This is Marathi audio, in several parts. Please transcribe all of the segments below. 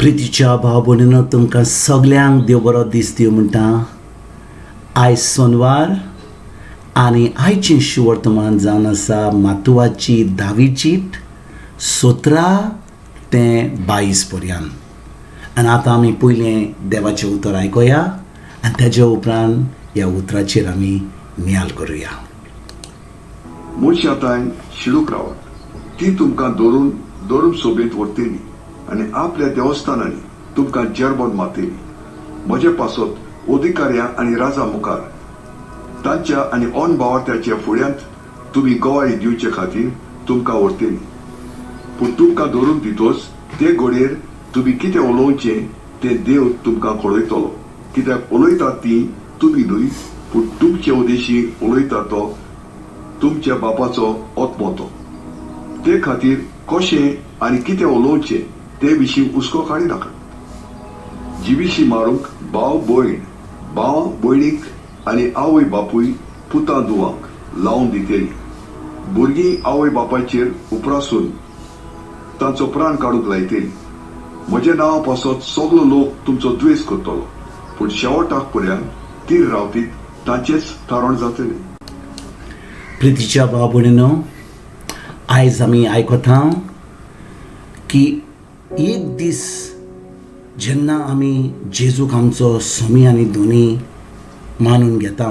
प्रितीच्या भाव भयणीनो तुमकां सगल्यांक देव बरो दीस दिवं म्हणटा. आयज सोनवार आनी आयचें शिवर्तमान जावन आसा मातुवाची 10वी चीट 17 ते 22 पर्यंत. आनी आतां आमी पयलें देवाचें उतर आयकुया आनी तेज्या उपरांत ह्या उतराचेर आमी नियाल करुया. मुळशाताय शिडूक रावत ती तुमकां दवरून सोबीत व्हरतली आनी आपल्या देवस्थानांनी तुमकां जरबोन मारतली. म्हजे पासत अधिकाऱ्यां आनी राजा मुखार तांच्या आनी ओन भावार्थ्याच्या फुड्यांत तुमी गवाही दिवचे खातीर तुमकां व्हरतली. पूण तुमकां दवरून दितोच ते घडयेर तुमी कितें उलोवचें तें देव तुमकां कळयतलो. कित्याक उलयतात ती तुमी न्हय, पूण तुमचे उद्देशी उलयता तो तुमच्या बापाचो आत्मो. ते खातीर कशें आनी कितें उलोवचें ते विशीं हुस्को काडिनाका. जिवीशी मारूंक भाव भयणीक आनी आवय बापूय पुतां धुवांक लावन दितली. भुरगीं आवय बापायचेर उपरासून तांचो प्राण काडूंक लायतली. म्हज्या नांवा पासत सगलो लोक तुमचो द्वेस करतलो, पूण शेवटाक पर्यंत तीर रावतीत तांचेच थारोण जातलें. प्रितीच्या भाव भयणीनो, आयज आमी आयकता की एक दीस जेन्ना आमी जेजूक आमचो स्वामी आनी धोनी मानून घेता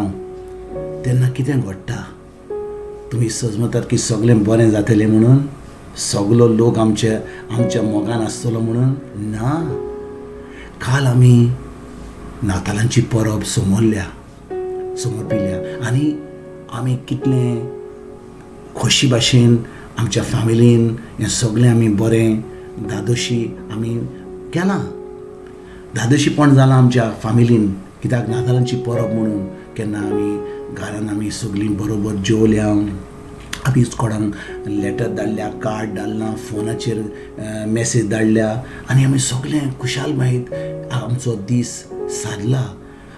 तेन्ना कितें घडटा. तुमी समजतात की सगळें बरें जातलें म्हणून, सगलो लोक आमच्या मोगान आसतलो म्हणून. ना, काल आमी नातालांची परब समोर पिल्या आनी आमी कितलें खोशी भाशेन आमच्या फॅमिलीन हें सगळें आमी बरें धादोशी आमी केलां. धादोशीपण जालां आमच्या फॅमिलीन. कित्याक नातालांची परब म्हणून केन्ना आमी घरान आमी सगळीं बरोबर जेवल्या, आमी कोणाक लेटर धाडल्या, कार्ड धाडलां, फोनाचेर मॅसेज धाडल्या आनी आमी सगळें खुशाल माहीत आमचो दीस सारला.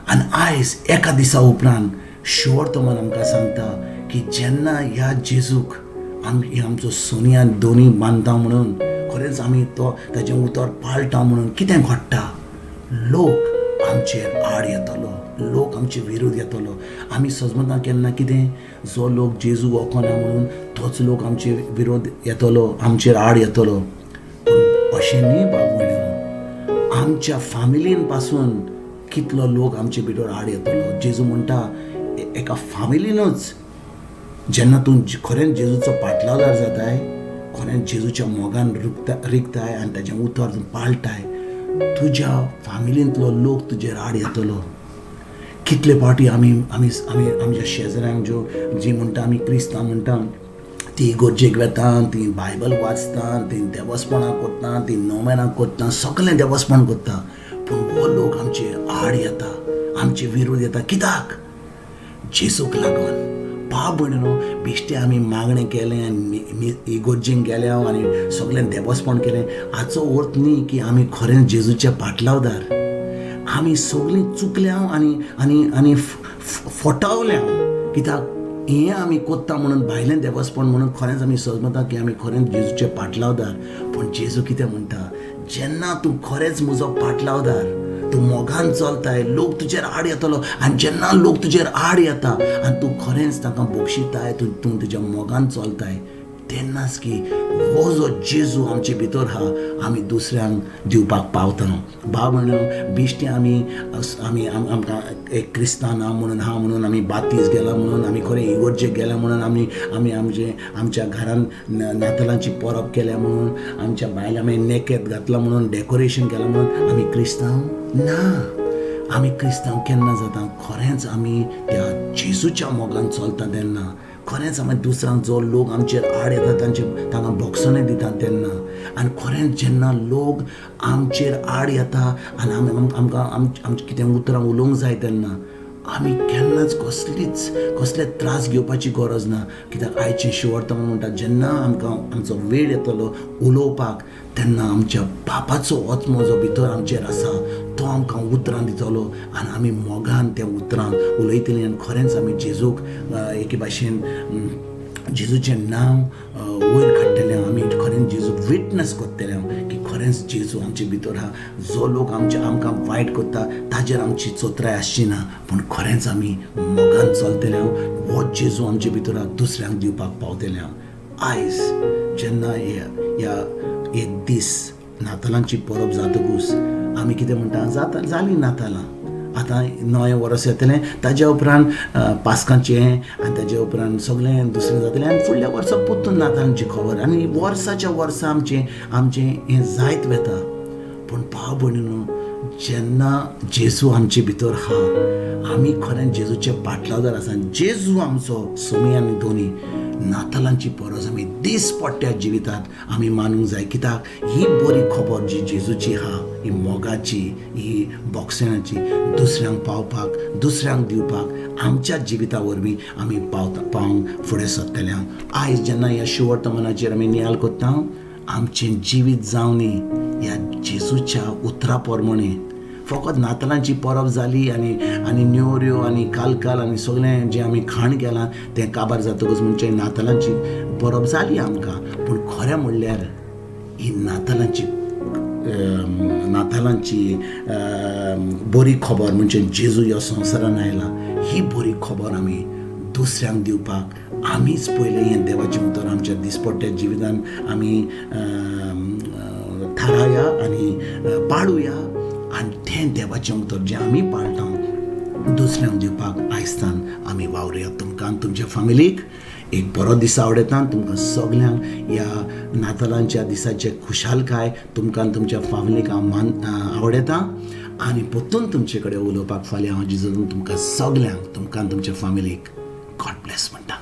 आनी आयज एका दिसा उपरांत शिवर्तमान आमकां सांगता की जेन्ना ह्या जेजूक आमी आमचो सोनी आनी दोनी मानता म्हणून खरेंच आमी ताचें उतर पाळटा म्हणून कितें घडटा. लोक आमचेर आड येतलो, लोक आमचे विरोध येतलो. आमी सजमता केन्ना कितें जो लोक जेजू वखना म्हणून तोच लोक आमचे विरोध येतलो, आमचेर आड येतलो. पूण अशें न्ही बाब भयणीनो, आमच्या फॅमिलीन पासून कितलो लोक आमचे भितर आड येतलो. जेजू म्हणटा एका फॅमिलीनूच जेन्ना तूं खरेंच जेजूचो पाटलावदार जाताय, खरेंच जेजूच्या मोगान रिगताय आनी ताचें उतर तूं पाळटाय, तुज्या फॅमिलींतलो लोक तुजेर आड येतलो. कितले फावटी आमी आमच्या शेजाऱ्यांक जी म्हणटा आमी क्रिस्तांव म्हणटा ती इगोर्जेक वेता, ती बायबल वाचता, ती देवस्पणां करता, ती नोवेनां करता, सगळें देवस्पण करता. पूण हो लोक आमचे आड येता, आमचे विरोध येता. कित्याक? जेजूक लागून. बाब भयणीनो, बेश्टे आमी मागणें केलें आनी इगोर्जेक गेल्या आनी सगळें देवस्पण केलें हाचो अर्थ न्ही की आमी खरेंच जेजूचे पाटलावदार. आमी सगळीं चुकल्या आनी फटावल्या. कित्याक हें आमी कोत्ता म्हणून भायलें देवस्पण म्हणून खरेंच आमी समजता की आमी खरेंच जेजूचे पाटलावदार. पूण जेजू कितें म्हणटा, जेन्ना तूं खरेंच म्हजो पाटलावदार, तूं मोगान चलताय, लोक तुजेर आड येतलो. आनी जेन्ना लोक तुजेर आड येता आनी तूं खरेंच तांकां बोगशिताय, तूं तुज्या मोगान चलताय, तेन्नाच की हो जो जेजू आमचे भितर आहा आमी दुसऱ्यांक दिवपाक पावता. भाव भयणीनो, बेश्टे आमकां एक क्रिस्तांव ना म्हणून आमी बातीस गेला म्हणून, आमी खरें इगोर्जेक गेल्या म्हणून, आमी आमच्या घरान नातालांची परब केल्या म्हणून, आमच्या बायलां आमी नेकेत घातला म्हणून, डेकोरेशन केलां म्हणून आमी क्रिस्तांव ना. आमी क्रिस्तांव केन्ना जाता? खरेंच आमी त्या जेजूच्या मोगान चलता तेन्ना. खरेंच आमी दुसऱ्यांक जो लोक आमचेर आड येता तांकां भोगसणें दिता तेन्ना. आनी खरेंच जेन्ना लोक आमचेर आड येता आनी आमकां कितें उतरां उलोवंक जाय तेन्ना आमी केन्नाच कसले त्रास घेवपाची गरज ना. कित्याक आयचें शिवर्तमान म्हणटा जेन्ना आमचो वेळ येतलो उलोवपाक तेन्ना आमच्या बापाचो आत्मो जो भितर आमचेर आसा तो आमकां उतरां दितलो आनी आमी मोगान त्या उतरां उलयतलीं आनी खरेंच आमी जेजूक एके भाशेन जेजूचें नांव वयर काडटलें आमी खरेंच जेजू विटनस करतलें की खरेंच जेजू आमचे भितर आहा. जो लोक आमकां वायट करता ताजेर आमची चोत्राय आसची ना, पूण खरेंच आमी मोगान चलतले. हो जेजू आमचे भितर आहा दुसऱ्यांक दिवपाक पावतले. आयज जेन्ना ह्या एक दीस नातालांची परब जातकूच आमी कितें म्हणटा, जालीं नातालां, आतां नवें वर्स येतलें, ताज्या उपरांत पास्कांचें आनी ताज्या उपरांत सगळें दुसरें जातलें आनी फुडल्या वर्सा परतून नातालांची खबर आनी वर्साच्या वर्सा आमचें हें जायत वता. पूण भाव भयणीनो, जेन्ना जेजू आमचे भितर आहा, आमी खरें जेजूचे पाटलावदार आसा. जेजू आमचो सुमी आनी दोनी नातालांची परस आमी दिसपट्ट्या जिवितात आमी मानूंक जाय. कित्याक ही बरी खबर जी जेजूची आहा, ही मोगाची, ही बोगसणाची, दुसऱ्यांक पावपाक, दुसऱ्यांक दिवपाक आमच्या जिविता वरवीं आमी पावंक फुडें सरतले. आयज जेन्ना ह्या शिवर्तमानाचेर आमी नियाळ कोत्ता, आमचें जिवीत जावं न्ही ह्या जेजूच्या उतरा प्रमाणे. फकत नातालांची परब जाली आनी नेवऱ्यो आनी कालकाल आनी सगळें जें आमी खाण केलां तें काबार जातकच म्हणजे नातालांची परब जाली आमकां. पूण खरें म्हणल्यार ही नातालांची बरी खबर म्हणजे जेजू ह्या संवसारान आयला, ही बरी खबर आमी दुसऱ्यांक दिवपाक आमीच पयलें हें देवाचें उतर आमच्या दिसपट्ट्या जिवितान आमी थाराया आनी पाळुया आनी तें देवाचें उतर जें आमी पाळटा दुसऱ्यांक दिवपाक आयजतान आमी वावरुया. तुमकां आनी तुमच्या फॅमिलीक एक बरो दीस आवडटा. तुमकां सगळ्यांक ह्या नातालांच्या दिसाचे खुशालकाय तुमकां आनी तुमच्या फॅमिलीक हांव आवडटा. आनी परतून तुमचे कडेन उलोवपाक फाल्यां हांव जिजून तुमकां सगळ्यांक, तुमकां आनी तुमच्या फॅमिलीक गॉड ब्लेस म्हणटा.